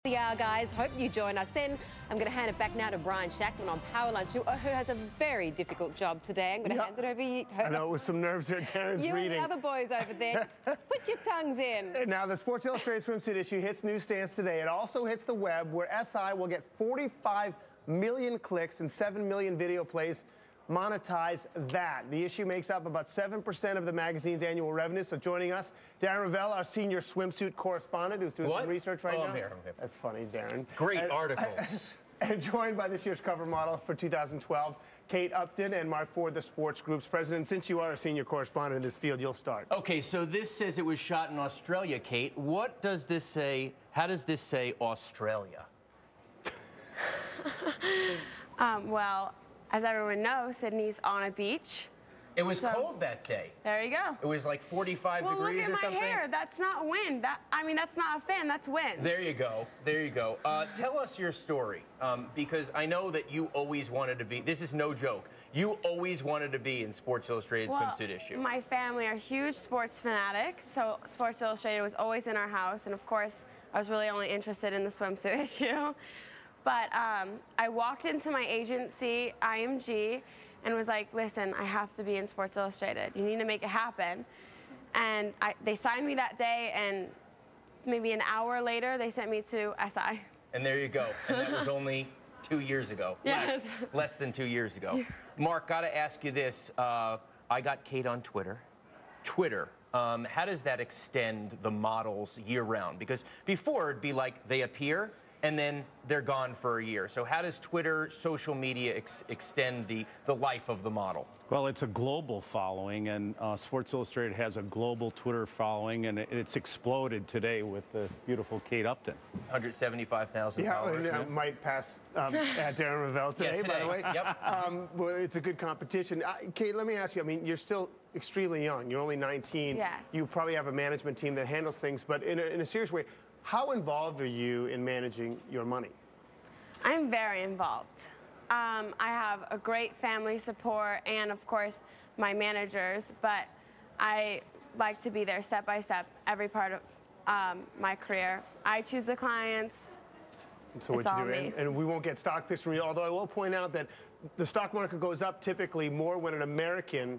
The hour, guys. Hope you join us. Then I'm going to hand it back now to Brian Shackman on Power Lunch, who has a very difficult job today. I'm going to hand it over to you. I know, with some nerves there, Darren's you reading. You and the other boys over there, put your tongues in. Now, the Sports Illustrated swimsuit issue hits newsstands today. It also hits the web, where SI will get 45 million clicks and 7 million video plays. Monetize that. The issue makes up about 7% of the magazine's annual revenue. So joining us, Darren Ravel, our senior swimsuit correspondent, who's doing some research right now. I'm here. That's funny, Darren. Great articles. And joined by this year's cover model for 2012, Kate Upton, and Mark Ford, the sports group's president. Since you are a senior correspondent in this field, you'll start. Okay, so this says it was shot in Australia, Kate. What does this say? How does this say Australia? Well, as everyone knows, Sydney's on a beach. It was cold that day. There you go. It was like 45 degrees or something. Look at my hair. That's not wind. That's not a fan. That's wind. There you go. There you go. Tell us your story, because I know that you always wanted to be. This is no joke. You always wanted to be in Sports Illustrated swimsuit issue. My family are huge sports fanatics, so Sports Illustrated was always in our house, and of course, I was really only interested in the swimsuit issue. But I walked into my agency, IMG, and was like, listen, I have to be in Sports Illustrated. You need to make it happen. And they signed me that day, and maybe an hour later, they sent me to SI. And there you go. And that was only 2 years ago. Yes. Less than 2 years ago. Mark, got to ask you this. I got Kate on Twitter. How does that extend the models year-round? Because before, it'd be like they appear, and then they're gone for a year. So how does Twitter, social media extend the life of the model? Well, it's a global following, and Sports Illustrated has a global Twitter following, and it's exploded today with the beautiful Kate Upton. 175,000 followers. Yeah, and might pass at Darren Ravel today, by the way. Yep. Well, it's a good competition. Kate, let me ask you, I mean, you're still extremely young. You're only 19. Yes. You probably have a management team that handles things, but in a serious way, how involved are you in managing your money? I'm very involved. I have a great family support and, of course, my managers, but I like to be there step by step every part of my career. I choose the clients. So what you do, and we won't get stock picks from you, although I will point out that the stock market goes up typically more when an American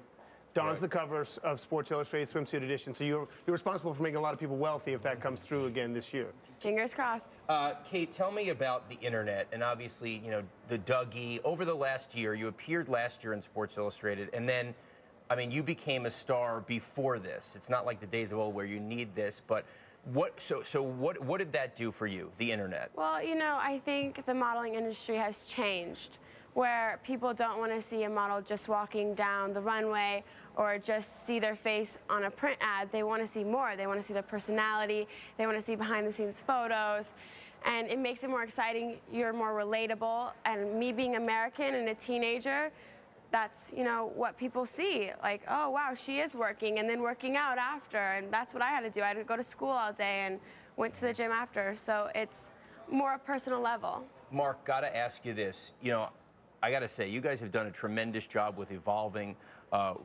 dons the covers of Sports Illustrated swimsuit edition. So you're responsible for making a lot of people wealthy if that comes through again this year. Fingers crossed. Kate, tell me about the internet and obviously, you know, the Dougie. Over the last year, you appeared last year in Sports Illustrated, and then, I mean, you became a star before this. It's not like the days of old where you need this, but what did that do for you, the internet? Well, you know, I think the modeling industry has changed, where people don't want to see a model just walking down the runway or just see their face on a print ad. They want to see more. They want to see their personality. They want to see behind-the-scenes photos. And it makes it more exciting. You're more relatable. And me being American and a teenager, that's, you know, what people see. Like, oh, wow, she is working, and then working out after. And that's what I had to do. I had to go to school all day and went to the gym after. So it's more a personal level. Mark, got to ask you this. You know, I got to say, you guys have done a tremendous job with evolving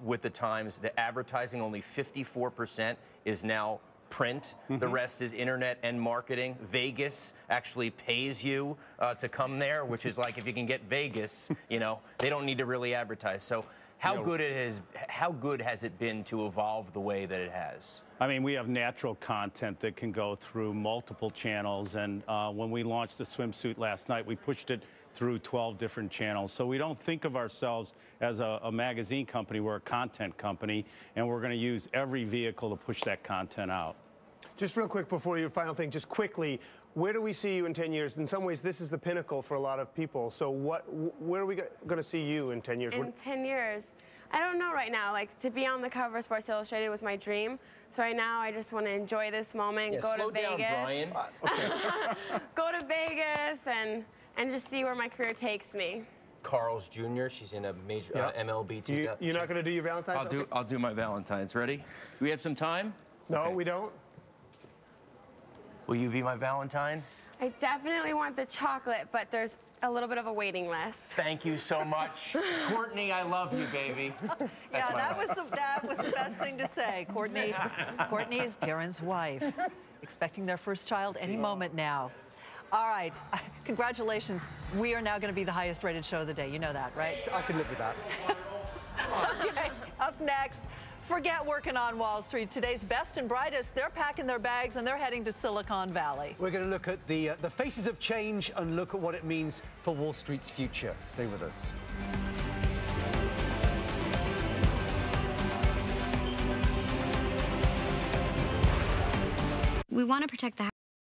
with the times. The advertising, only 54% is now print. The rest is internet and marketing. Vegas actually pays you to come there, which is like, if you can get Vegas, you know, they don't need to really advertise. So how good has it been to evolve the way that it has? I mean, we have natural content that can go through multiple channels, and when we launched the swimsuit last night, we pushed it through 12 different channels. So we don't think of ourselves as a magazine company. We're a content company, and we're going to use every vehicle to push that content out. Just real quick before your final thing, just quickly, where do we see you in 10 years? In some ways, this is the pinnacle for a lot of people. So where are we going to see you in 10 years? In 10 years? I don't know right now. Like, to be on the cover of Sports Illustrated was my dream. So right now, I just want to enjoy this moment, go to Vegas. Slow down, Brian. Go to Vegas and just see where my career takes me. Carl's Jr., she's in a major MLB team. You're not going to do your Valentine's? I'll do my Valentine's. Ready? Do we have some time? No, we don't. Will you be my Valentine? I definitely want the chocolate, but there's a little bit of a waiting list. Thank you so much. Courtney, I love you, baby. Yeah, that was the best thing to say. Courtney is Darren's wife, expecting their first child any moment now. All right. Congratulations. We are now going to be the highest rated show of the day. You know that, right? I can live with that. Okay. Up next, forget working on Wall Street. Today's best and brightest, they're packing their bags and they're heading to Silicon Valley. We're going to look at the faces of change and look at what it means for Wall Street's future. Stay with us. We want to protect the